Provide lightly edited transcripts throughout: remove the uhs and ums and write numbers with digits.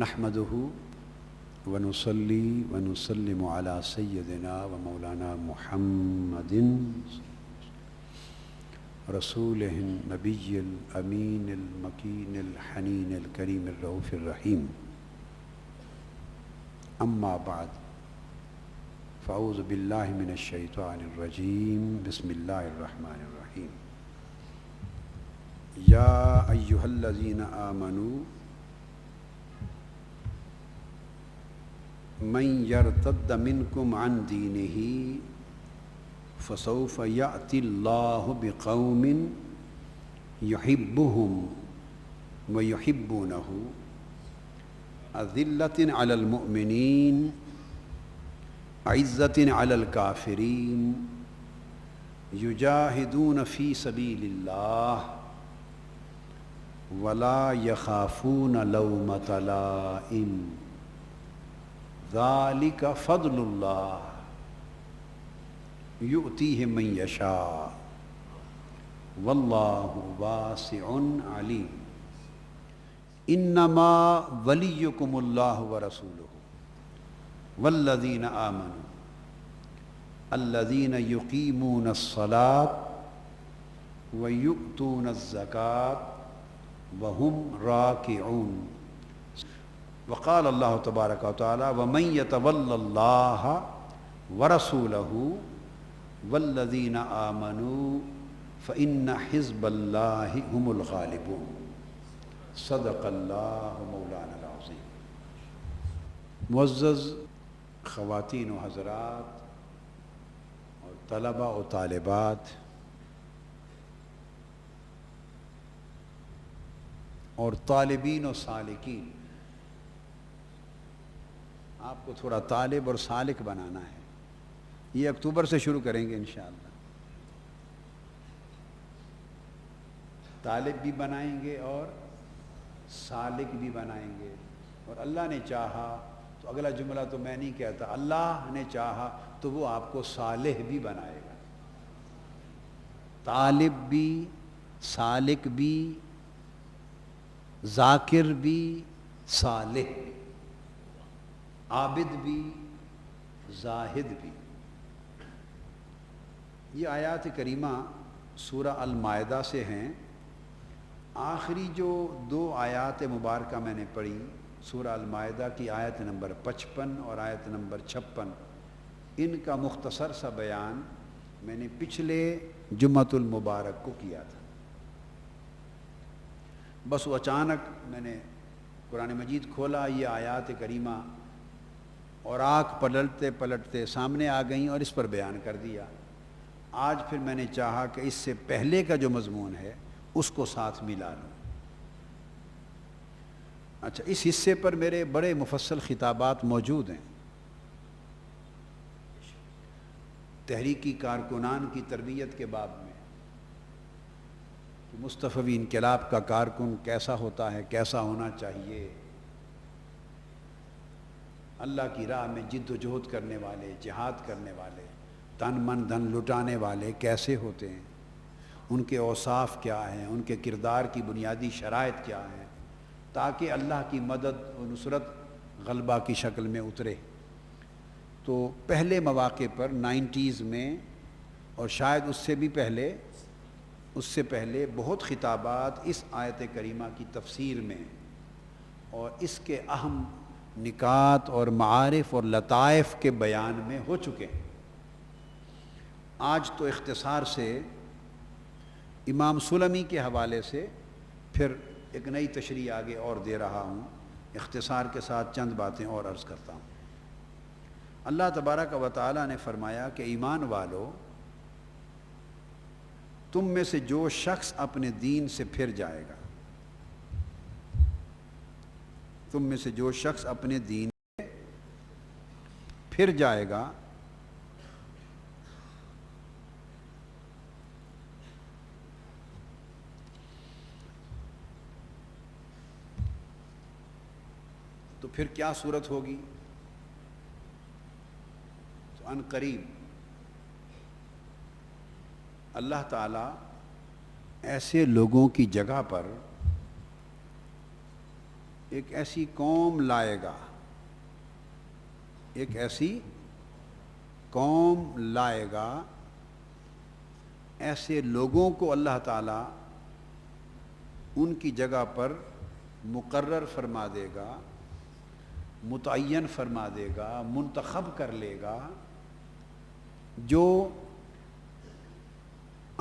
نحمده ونصلي ونسلم على سيدنا ومولانا محمد رسوله النبي الأمين المكين الحنين الكريم الرؤوف الرحيم. أما بعد فأعوذ بالله من الشيطان الرجيم. بسم الله الرحمن الرحيم. يا أيها الذين آمنوا من يرتد منكم عن دينه فسوف يأتي الله بقوم يحبهم ويحبونه أذلة على المؤمنين أعزة على الكافرين يجاهدون في سبيل الله ولا يخافون لومة لائم ذلك فضل الله يؤتيه من يشاء والله واسع عليم. انما وليكم الله ورسوله والذين آمنوا الذين يقيمون الصلاة ويؤتون الزكاة وهم راكعون. وقال الله تبارك وتعالى ومن يتول الله ورسوله والذين آمنوا فإن حزب الله هم الغالبون. صدق اللہ مولانا العظیم. معزز خواتین و حضرات اور طلباء و طالبات اور طالبین و سالکین، آپ کو تھوڑا طالب اور سالک بنانا ہے. یہ اکتوبر سے شروع کریں گے انشاءاللہ. طالب بھی بنائیں گے اور سالک بھی بنائیں گے، اور اللہ نے چاہا تو اگلا جملہ تو میں نہیں کہتا، اللہ نے چاہا تو وہ آپ کو صالح بھی بنائے گا. طالب بھی، سالک بھی، ذاکر بھی، صالح بھی، عابد بھی، زاہد بھی. یہ آیات کریمہ سورہ المائدہ سے ہیں. آخری جو دو آیات مبارکہ میں نے پڑھی، سورہ المائدہ کی آیت نمبر 55 اور آیت نمبر 56، ان کا مختصر سا بیان میں نے پچھلے جمعۃ المبارک کو کیا تھا. بس وہ اچانک میں نے قرآن مجید کھولا، یہ آیات کریمہ اور آنکھ پلٹتے پلٹتے سامنے آ گئیں اور اس پر بیان کر دیا. آج پھر میں نے چاہا کہ اس سے پہلے کا جو مضمون ہے اس کو ساتھ ملا لوں. اچھا، اس حصے پر میرے بڑے مفصل خطابات موجود ہیں. تحریکی کارکنان کی تربیت کے باب میں کہ مصطفی انقلاب کا کارکن کیسا ہوتا ہے، کیسا ہونا چاہیے، اللہ کی راہ میں جد و جہد کرنے والے، جہاد کرنے والے، تن من دھن لٹانے والے کیسے ہوتے ہیں، ان کے اوصاف کیا ہیں، ان کے کردار کی بنیادی شرائط کیا ہیں، تاکہ اللہ کی مدد و نصرت غلبہ کی شکل میں اترے. تو پہلے مواقع پر 90s میں اور شاید اس سے پہلے بہت خطابات اس آیت کریمہ کی تفسیر میں اور اس کے اہم نکات اور معارف اور لطائف کے بیان میں ہو چکے ہیں. آج تو اختصار سے امام سلمی کے حوالے سے پھر ایک نئی تشریح آگے اور دے رہا ہوں. اختصار کے ساتھ چند باتیں اور عرض کرتا ہوں. اللہ تبارک و تعالی نے فرمایا کہ ایمان والو، تم میں سے جو شخص اپنے دین سے پھر جائے گا، تم میں سے جو شخص اپنے دین سے پھر جائے گا تو پھر کیا صورت ہوگی؟ تو ان قریب اللہ تعالیٰ ایسے لوگوں کی جگہ پر ایک ایسی قوم لائے گا، ایک ایسی قوم لائے گا، ایسے لوگوں کو اللہ تعالیٰ ان کی جگہ پر مقرر فرما دے گا، متعین فرما دے گا، منتخب کر لے گا، جو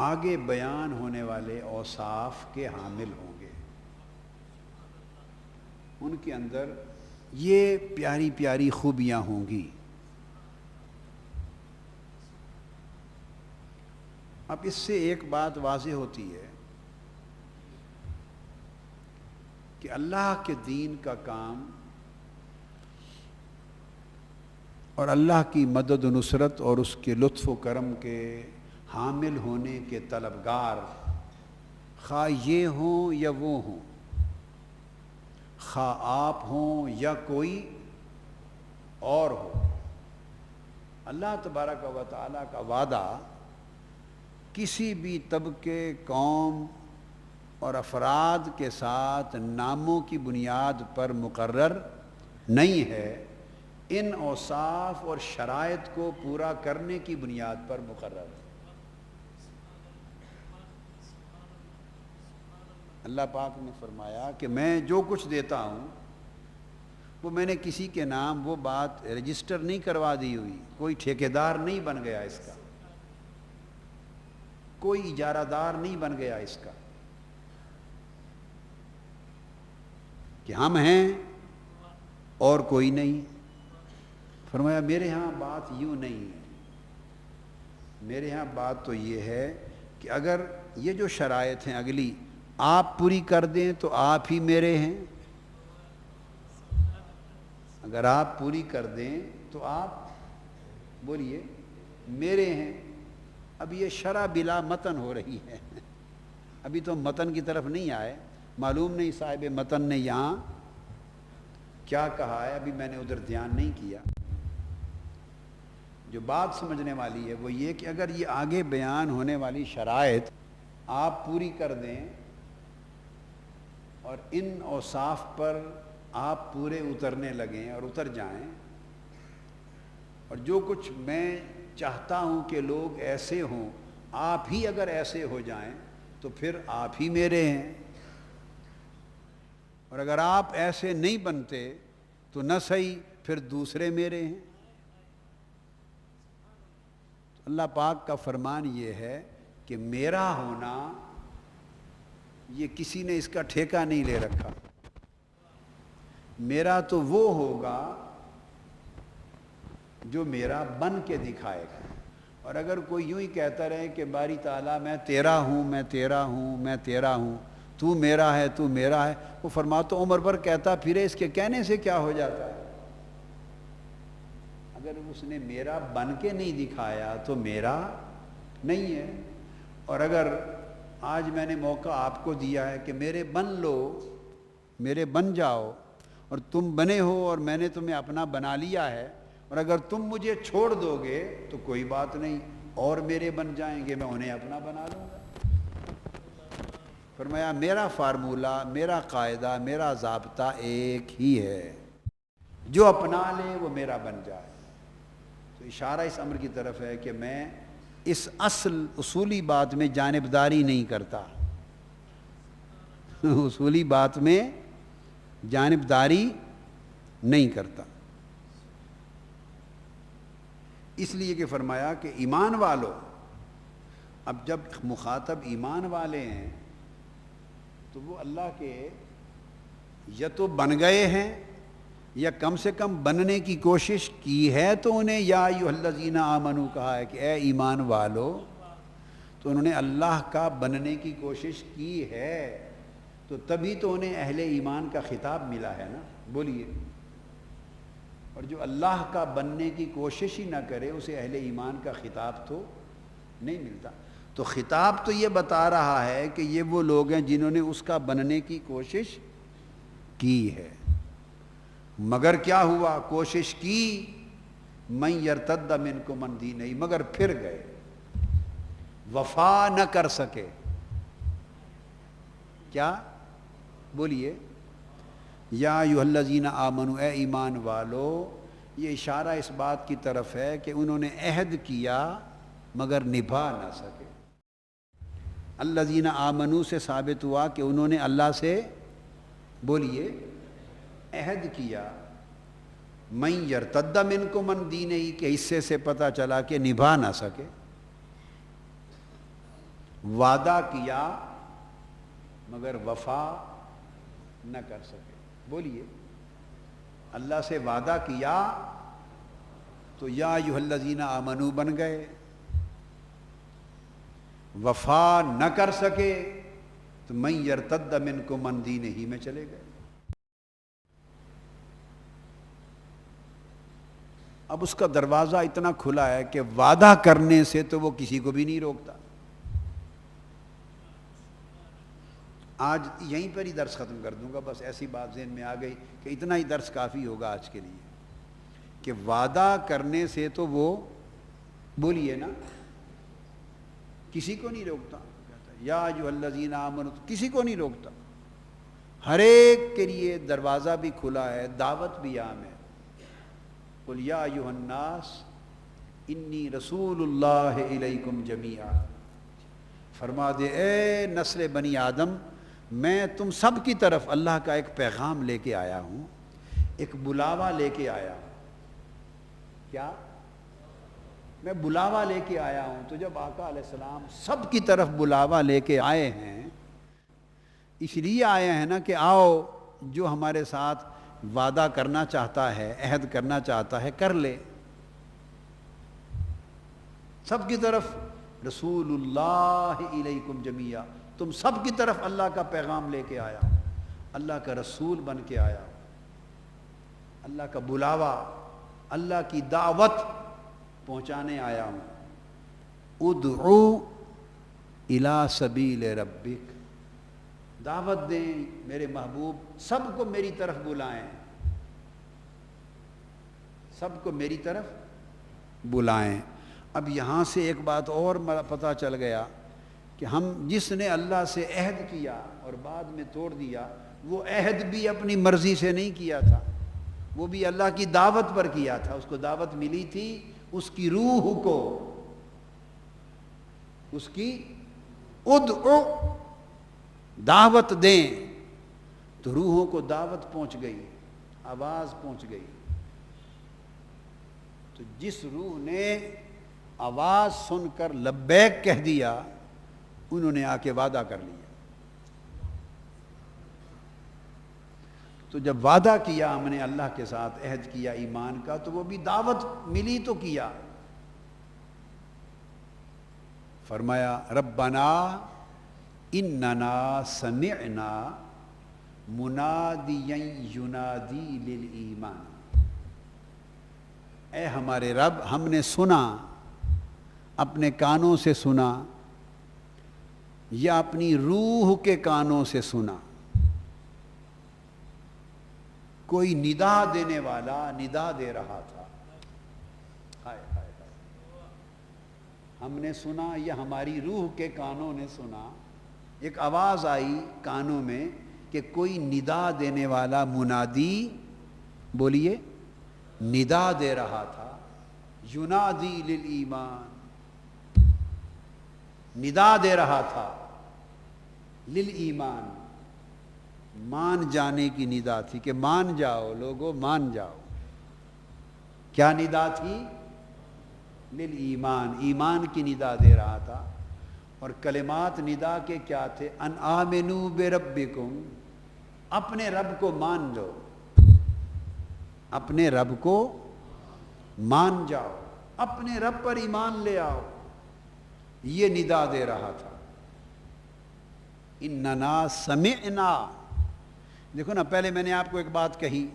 آگے بیان ہونے والے اوصاف کے حامل ہوں گے۔ ان کے اندر یہ پیاری پیاری خوبیاں ہوں گی۔ اب اس سے ایک بات واضح ہوتی ہے کہ اللہ کے دین کا کام اور اللہ کی مدد و نصرت اور اس کے لطف و کرم کے حامل ہونے کے طلبگار، خواہ یہ ہوں یا وہ ہوں، خواہ آپ ہوں یا کوئی اور ہو، اللہ تبارک و تعالیٰ کا وعدہ کسی بھی طبقے، قوم اور افراد کے ساتھ ناموں کی بنیاد پر مقرر نہیں ہے، ان اوصاف اور شرائط کو پورا کرنے کی بنیاد پر مقرر ہے۔ اللہ پاک نے فرمایا کہ میں جو کچھ دیتا ہوں وہ میں نے کسی کے نام وہ بات رجسٹر نہیں کروا دی ہوئی، کوئی ٹھیکیدار نہیں بن گیا اس کا، کوئی اجارہ دار نہیں بن گیا اس کا کہ ہم ہیں اور کوئی نہیں۔ فرمایا میرے ہاں بات یوں نہیں ہے، میرے ہاں بات تو یہ ہے کہ اگر یہ جو شرائط ہیں اگلی آپ پوری کر دیں تو آپ ہی میرے ہیں، اگر آپ پوری کر دیں تو آپ بولیے میرے ہیں۔ اب یہ شرع بلا متن ہو رہی ہے، ابھی تو متن کی طرف نہیں آئے، معلوم نہیں صاحب متن نے یہاں کیا کہا ہے، ابھی میں نے ادھر دھیان نہیں کیا۔ جو بات سمجھنے والی ہے وہ یہ کہ اگر یہ آگے بیان ہونے والی شرائط آپ پوری کر دیں اور ان اوصاف پر آپ پورے اترنے لگیں اور اتر جائیں، اور جو کچھ میں چاہتا ہوں کہ لوگ ایسے ہوں آپ ہی اگر ایسے ہو جائیں تو پھر آپ ہی میرے ہیں، اور اگر آپ ایسے نہیں بنتے تو نہ صحیح پھر دوسرے میرے ہیں۔ اللہ پاک کا فرمان یہ ہے کہ میرا ہونا یہ کسی نے اس کا ٹھیکہ نہیں لے رکھا، میرا تو وہ ہوگا جو میرا بن کے دکھائے گا۔ اور اگر کوئی یوں ہی کہتا رہے کہ باری تعالیٰ میں تیرا ہوں، میں تیرا ہوں، میں تیرا ہوں، تو میرا ہے، تو میرا ہے، وہ فرماتا عمر پر کہتا پھرے، اس کے کہنے سے کیا ہو جاتا ہے؟ اگر اس نے میرا بن کے نہیں دکھایا تو میرا نہیں ہے۔ اور اگر آج میں نے موقع آپ کو دیا ہے کہ میرے بن لو، میرے بن جاؤ، اور تم بنے ہو اور میں نے تمہیں اپنا بنا لیا ہے، اور اگر تم مجھے چھوڑ دو گے تو کوئی بات نہیں، اور میرے بن جائیں گے، میں انہیں اپنا بنا لوں گا۔ فرمایا میرا فارمولہ، میرا قاعدہ، میرا ضابطہ ایک ہی ہے، جو اپنا لے وہ میرا بن جائے۔ تو اشارہ اس امر کی طرف ہے کہ میں اس اصولی بات میں جانبداری نہیں کرتا، اصولی بات میں جانبداری نہیں کرتا، اس لیے کہ فرمایا کہ ایمان والو، اب جب مخاطب ایمان والے ہیں تو وہ اللہ کے یا تو بن گئے ہیں یا کم سے کم بننے کی کوشش کی ہے، تو انہیں یا ایھا الذین آمنو کہا ہے کہ اے ایمان والو، تو انہوں نے اللہ کا بننے کی کوشش کی ہے، تو تبھی تو انہیں اہل ایمان کا خطاب ملا ہے نا، بولیے۔ اور جو اللہ کا بننے کی کوشش ہی نہ کرے اسے اہل ایمان کا خطاب تو نہیں ملتا۔ تو خطاب تو یہ بتا رہا ہے کہ یہ وہ لوگ ہیں جنہوں نے اس کا بننے کی کوشش کی ہے، مگر کیا ہوا؟ کوشش کی، من یرتد منکم عن دینہ، مگر پھر گئے، وفا نہ کر سکے۔ کیا؟ بولیے، یا ایھا الذین آمنو، اے ایمان والو، یہ اشارہ اس بات کی طرف ہے کہ انہوں نے عہد کیا مگر نبھا نہ سکے۔ الذین آمنو سے ثابت ہوا کہ انہوں نے اللہ سے، بولیے، عہد کیا۔ من یرتد منکم عن دینہ، کے حصے سے پتہ چلا کہ نبھا نہ سکے۔ وعدہ کیا مگر وفا نہ کر سکے۔ بولیے، اللہ سے وعدہ کیا تو یا ایھا الذین آمنو بن گئے، وفا نہ کر سکے تو من یرتد منکم عن دینہ میں چلے گئے۔ اب اس کا دروازہ اتنا کھلا ہے کہ وعدہ کرنے سے تو وہ کسی کو بھی نہیں روکتا۔ آج یہیں پر ہی درس ختم کر دوں گا، بس ایسی بات ذہن میں آ گئی کہ اتنا ہی درس کافی ہوگا آج کے لیے، کہ وعدہ کرنے سے تو وہ، بولیے نا، کسی کو نہیں روکتا۔ یا ایھا الذین آمنوا، کسی کو نہیں روکتا، ہر ایک کے لیے دروازہ بھی کھلا ہے، دعوت بھی عام ہے۔ قل یا ایھا الناس انی رسول اللہ الیکم جمیعا، فرما دے اے نسل بنی آدم، میں تم سب کی طرف اللہ کا ایک پیغام لے کے آیا ہوں، ایک بلاوا لے کے آیا ہوں۔ کیا؟ میں بلاوا لے کے آیا ہوں۔ تو جب آقا علیہ السلام سب کی طرف بلاوا لے کے آئے ہیں، اس لیے آئے ہیں نا کہ آؤ، جو ہمارے ساتھ وعدہ کرنا چاہتا ہے، عہد کرنا چاہتا ہے، کر لے۔ سب کی طرف رسول اللہ الیکم جمیعا، تم سب کی طرف اللہ کا پیغام لے کے آیا ہوں، اللہ کا رسول بن کے آیا ہوں، اللہ کا بلاوا، اللہ کی دعوت پہنچانے آیا ہوں۔ ادعو الی سبیل ربک، دعوت دیں میرے محبوب، سب کو میری طرف بلائیں، سب کو میری طرف بلائیں۔ اب یہاں سے ایک بات اور پتہ چل گیا کہ ہم جس نے اللہ سے عہد کیا اور بعد میں توڑ دیا، وہ عہد بھی اپنی مرضی سے نہیں کیا تھا، وہ بھی اللہ کی دعوت پر کیا تھا۔ اس کو دعوت ملی تھی اس کی روح کو، اس کی ادعو، دعوت دیں، تو روحوں کو دعوت پہنچ گئی، آواز پہنچ گئی۔ تو جس روح نے آواز سن کر لبیک کہہ دیا، انہوں نے آ کے وعدہ کر لیا۔ تو جب وعدہ کیا ہم نے اللہ کے ساتھ، عہد کیا ایمان کا، تو وہ بھی دعوت ملی تو کیا۔ فرمایا ربنا اننا سمعنا منادیا ینادی للایمان، اے ہمارے رب، ہم نے سنا، اپنے کانوں سے سنا یا اپنی روح کے کانوں سے سنا، کوئی ندا دینے والا ندا دے رہا تھا۔ ہائے ہائے ہائے، ہم نے سنا یا ہماری روح کے کانوں نے سنا، ایک آواز آئی کانوں میں کہ کوئی ندا دینے والا منادی، بولیے، ندا دے رہا تھا، ینادی للایمان، ندا دے رہا تھا للایمان، مان جانے کی ندا تھی کہ مان جاؤ لوگو، مان جاؤ۔ کیا ندا تھی؟ للایمان، ایمان کی ندا دے رہا تھا۔ اور کلمات ندا کے کیا تھے؟ ان آمنوا بربکم، اپنے رب کو مان لو، اپنے رب کو مان جاؤ، اپنے رب پر ایمان لے آؤ، یہ ندا دے رہا تھا۔ اننا سمعنا، دیکھو نا، پہلے میں نے آپ کو ایک بات کہی،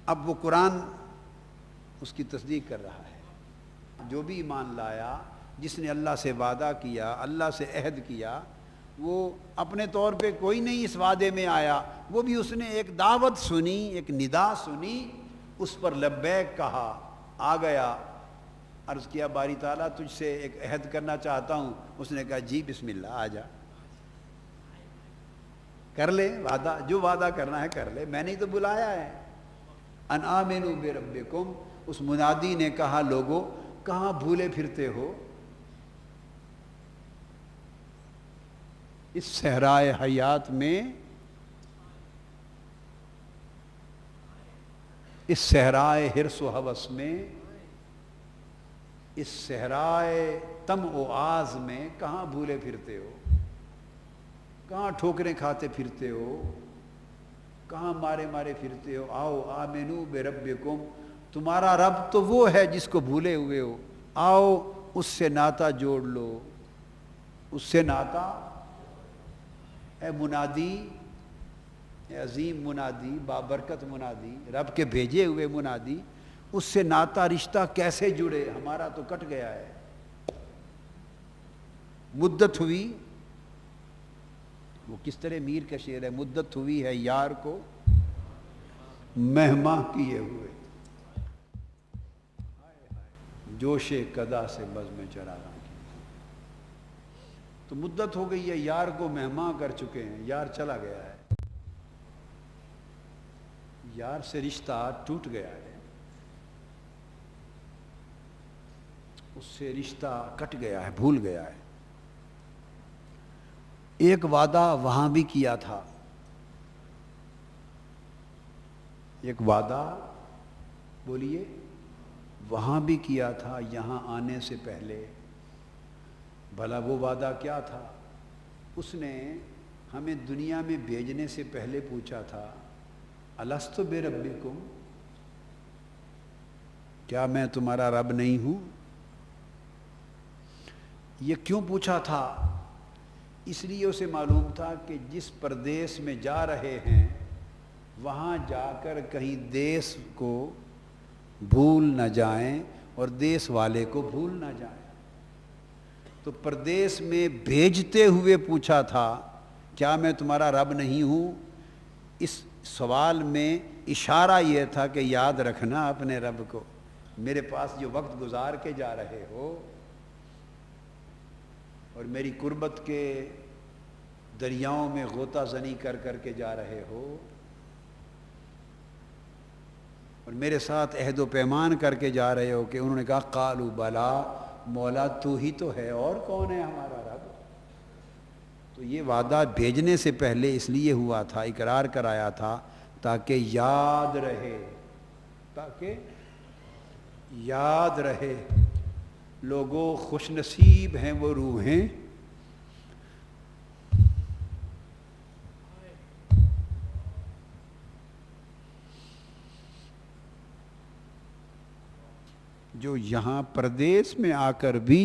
اب وہ قرآن اس کی تصدیق کر رہا ہے۔ جو بھی ایمان لایا، جس نے اللہ سے وعدہ کیا، اللہ سے عہد کیا، وہ اپنے طور پہ کوئی نہیں اس وعدے میں آیا، وہ بھی اس نے ایک دعوت سنی، ایک ندا سنی، اس پر لبیک کہا، آ گیا، عرض کیا باری تعالیٰ تجھ سے ایک عہد کرنا چاہتا ہوں، اس نے کہا جی بسم اللہ، آ جا۔ کر لے وعدہ، جو وعدہ کرنا ہے کر لے، میں نے تو بلایا ہے۔ ان آمنوا بربکم، اس منادی نے کہا لوگوں کہاں بھولے پھرتے ہو، اس صحرائے حیات میں، اس صحرائے حرص و ہوس میں، اس صحرائے طمع و آز میں کہاں بھولے پھرتے ہو، کہاں ٹھوکریں کھاتے پھرتے ہو، کہاں مارے مارے پھرتے ہو۔ آؤ آمنو بربکم، تمہارا رب تو وہ ہے جس کو بھولے ہوئے ہو، آؤ اس سے ناطہ جوڑ لو، اس سے ناطہ۔ اے منادی، اے عظیم منادی، بابرکت منادی، رب کے بھیجے ہوئے منادی، اس سے ناطہ رشتہ کیسے جڑے، ہمارا تو کٹ گیا ہے، مدت ہوئی۔ وہ کس طرح میر کا شعر ہے، مدت ہوئی ہے یار کو مہماں کیے ہوئے، جوش قدا سے بزم چراغاں کی۔ تو مدت ہو گئی ہے، یار کو مہماں کر چکے ہیں، یار چلا گیا ہے، یار سے رشتہ ٹوٹ گیا ہے، اس سے رشتہ کٹ گیا ہے، بھول گیا ہے۔ ایک وعدہ وہاں بھی کیا تھا، ایک وعدہ بولیے وہاں بھی کیا تھا یہاں آنے سے پہلے۔ بھلا وہ وعدہ کیا تھا؟ اس نے ہمیں دنیا میں بھیجنے سے پہلے پوچھا تھا الستُ بربکم، کیا میں تمہارا رب نہیں ہوں؟ یہ کیوں پوچھا تھا؟ اس لیے اسے معلوم تھا کہ جس پردیس میں جا رہے ہیں وہاں جا کر کہیں دیس کو بھول نہ جائیں اور دیس والے کو بھول نہ جائیں۔ تو پردیس میں بھیجتے ہوئے پوچھا تھا کیا میں تمہارا رب نہیں ہوں؟ اس سوال میں اشارہ یہ تھا کہ یاد رکھنا اپنے رب کو، میرے پاس جو وقت گزار کے جا رہے ہو اور میری قربت کے دریاؤں میں غوطہ زنی کر کر کے جا رہے ہو اور میرے ساتھ عہد و پیمان کر کے جا رہے ہو، کہ انہوں نے کہا قالوا بلا، مولا تو ہی تو ہے، اور کون ہے ہمارا رب؟ تو یہ وعدہ بھیجنے سے پہلے اس لیے ہوا تھا، اقرار کرایا تھا تاکہ یاد رہے، تاکہ یاد رہے۔ لوگوں خوش نصیب ہیں وہ روحیں جو یہاں پردیس میں آ کر بھی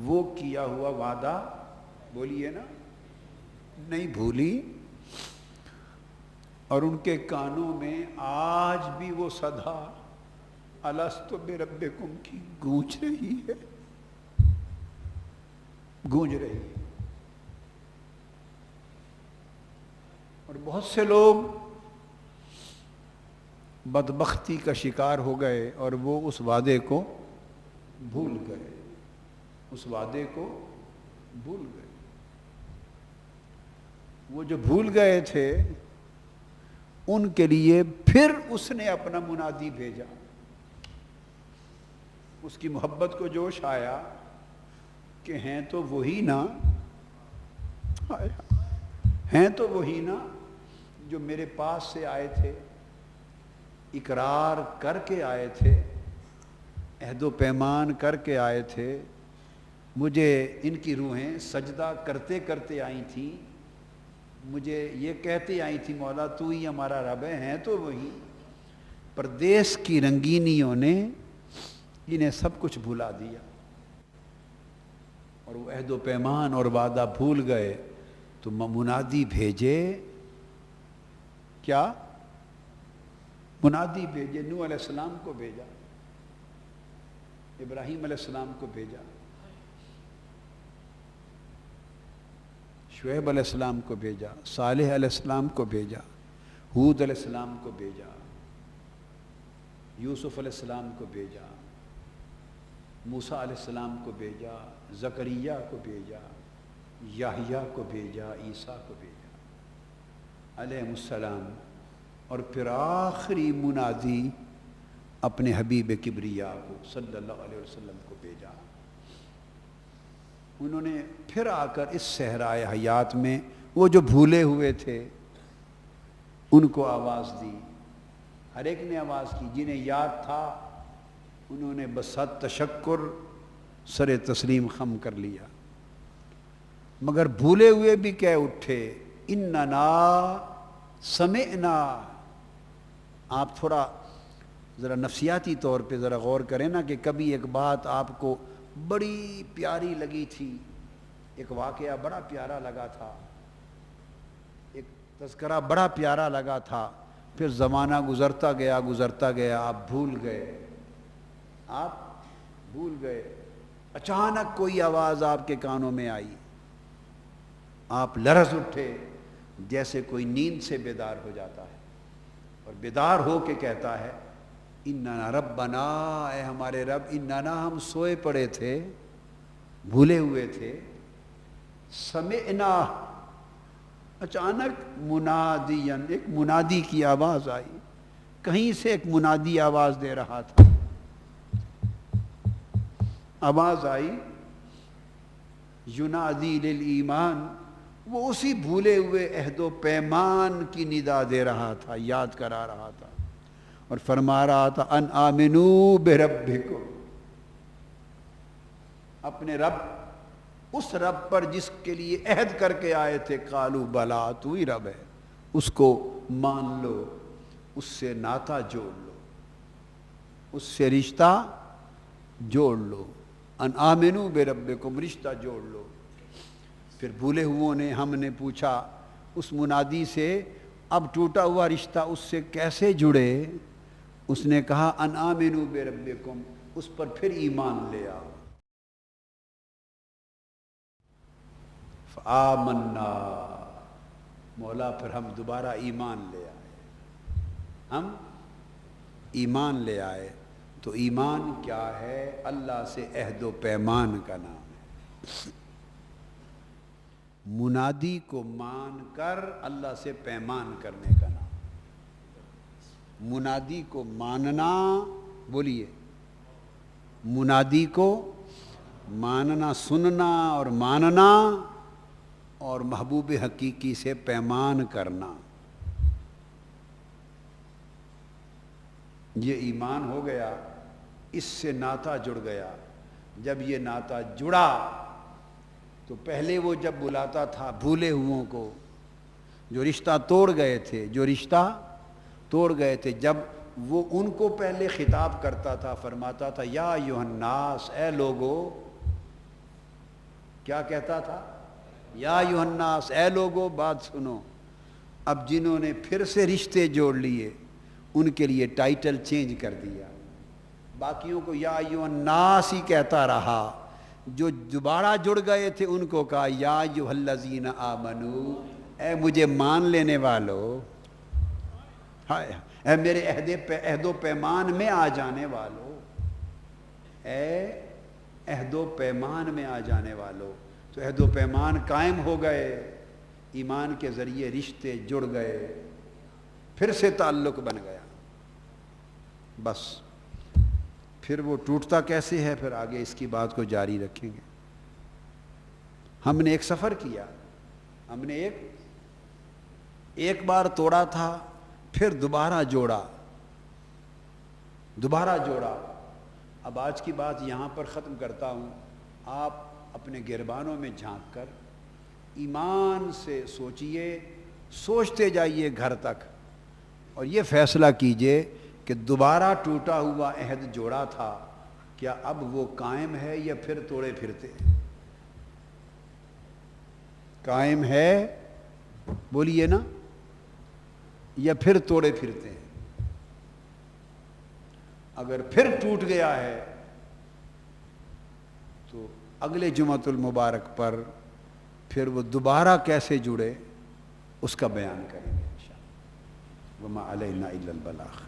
وہ کیا ہوا وعدہ بولیے نا نہیں بھولی، اور ان کے کانوں میں آج بھی وہ صدا الستُ بربکم کی گونج رہی ہے، گونج رہی ہے۔ اور بہت سے لوگ بدبختی کا شکار ہو گئے اور وہ اس وعدے کو بھول گئے، اس وعدے کو بھول گئے۔ وہ جو بھول گئے تھے ان کے لیے پھر اس نے اپنا منادی بھیجا، اس کی محبت کو جوش آیا کہ ہیں تو وہی نا، ہیں تو وہی نا جو میرے پاس سے آئے تھے، اقرار کر کے آئے تھے، عہد و پیمان کر کے آئے تھے، مجھے ان کی روحیں سجدہ کرتے کرتے آئی تھیں، مجھے یہ کہتے آئی تھی مولا تو ہی ہمارا رب ہے، ہیں تو وہی۔ پردیس کی رنگینیوں نے انہیں سب کچھ بھلا دیا اور وہ عہد و پیمان اور وعدہ بھول گئے، تو منادی بھیجے، کیا منادی بھیجے؟ نوح علیہ السلام کو بھیجا، ابراہیم علیہ السلام کو بھیجا، شعیب علیہ السلام کو بھیجا، صالح علیہ السلام کو بھیجا، ہود علیہ السلام کو بھیجا، یوسف علیہ السلام کو بھیجا، موسیٰ علیہ السلام کو بھیجا، زکریا کو بھیجا، یحییٰ کو بھیجا، عیسیٰ کو بھیجا۔ علیہ السلام اور پھر آخری منادی اپنے حبیب کبریا کو صلی اللہ علیہ وسلم کو بھیجا۔ انہوں نے پھر آ کر اس صحرائے حیات میں وہ جو بھولے ہوئے تھے ان کو آواز دی، ہر ایک نے آواز کی، جنہیں یاد تھا انہوں نے بصد تشکر سر تسلیم خم کر لیا، مگر بھولے ہوئے بھی کہہ اٹھے اننا سمعنا۔ آپ تھوڑا ذرا نفسیاتی طور پہ ذرا غور کریں نا کہ کبھی ایک بات آپ کو بڑی پیاری لگی تھی، ایک واقعہ بڑا پیارا لگا تھا، ایک تذکرہ بڑا پیارا لگا تھا، پھر زمانہ گزرتا گیا آپ بھول گئے، اچانک کوئی آواز آپ کے کانوں میں آئی، آپ لرز اٹھے جیسے کوئی نیند سے بیدار ہو جاتا ہے اور بیدار ہو کے کہتا ہے اننا ربنا، اے ہمارے رب، اننا ہم سوئے پڑے تھے، بھولے ہوئے تھے، سمعنا، اچانک منادین، ایک منادی کی آواز آئی، کہیں سے ایک منادی آواز دے رہا تھا، آواز آئی ینادی للایمان، وہ اسی بھولے ہوئے عہد و پیمان کی ندا دے رہا تھا، یاد کرا رہا تھا اور فرما رہا تھا ان آمنو بربکم، اپنے رب، اس رب پر جس کے لیے عہد کر کے آئے تھے، قالو بلا، تو ہی رب ہے، اس کو مان لو، اس سے ناتا جوڑ لو، اس سے رشتہ جوڑ لو، ان آمنو بربکم، رشتہ جوڑ لو۔ پھر بھولے ہوئوں نے، ہم نے پوچھا اس منادی سے اب ٹوٹا ہوا رشتہ اس سے کیسے جڑے؟ اس نے کہا ان آمنو بربکم، اس پر پھر ایمان لے آؤ، فآمنا، مولا پھر ہم دوبارہ ایمان لے آئے، ہم ایمان لے آئے۔ تو ایمان کیا ہے؟ اللہ سے عہد و پیمان کا نام ہے، منادی کو مان کر اللہ سے پیمان کرنے کا نام، منادی کو ماننا، بولیے، منادی کو ماننا، سننا اور ماننا، اور محبوب حقیقی سے پیمان کرنا، یہ ایمان ہو گیا، اس سے ناتا جڑ گیا۔ جب یہ ناتا جڑا تو پہلے وہ جب بلاتا تھا بھولے ہوئوں کو جو رشتہ توڑ گئے تھے، جب وہ ان کو پہلے خطاب کرتا تھا، فرماتا تھا یا ایھا الناس، اے لوگو، کیا کہتا تھا؟ یا ایھا الناس، اے لوگو، بات سنو۔ اب جنہوں نے پھر سے رشتے جوڑ لیے ان کے لیے ٹائٹل چینج کر دیا، باقیوں کو یا ایھا الناس ہی کہتا رہا، جو دوبارہ جڑ گئے تھے ان کو کہا یا ایھا الذین آمنو، اے مجھے مان لینے والو، اے میرے عہد و پیمان میں آ جانے والو، اے عہد و پیمان میں آ جانے والو۔ تو عہد و پیمان قائم ہو گئے، ایمان کے ذریعے رشتے جڑ گئے، پھر سے تعلق بن گیا، بس پھر وہ ٹوٹتا کیسے ہے، پھر آگے اس کی بات کو جاری رکھیں گے۔ ہم نے ایک سفر کیا، ہم نے ایک بار توڑا تھا، پھر دوبارہ جوڑا۔ اب آج کی بات یہاں پر ختم کرتا ہوں، آپ اپنے گربانوں میں جھانک کر ایمان سے سوچئے، سوچتے جائیے گھر تک، اور یہ فیصلہ کیجئے کہ دوبارہ ٹوٹا ہوا عہد جوڑا تھا، کیا اب وہ قائم ہے یا پھر توڑے پھرتے؟ قائم ہے، بولیے نا، یا پھر توڑے پھرتے ہیں؟ اگر پھر ٹوٹ گیا ہے تو اگلے جمعۃ المبارک پر پھر وہ دوبارہ کیسے جڑے اس کا بیان کریں گے انشاءاللہ۔ وما علینا الا البلاغ۔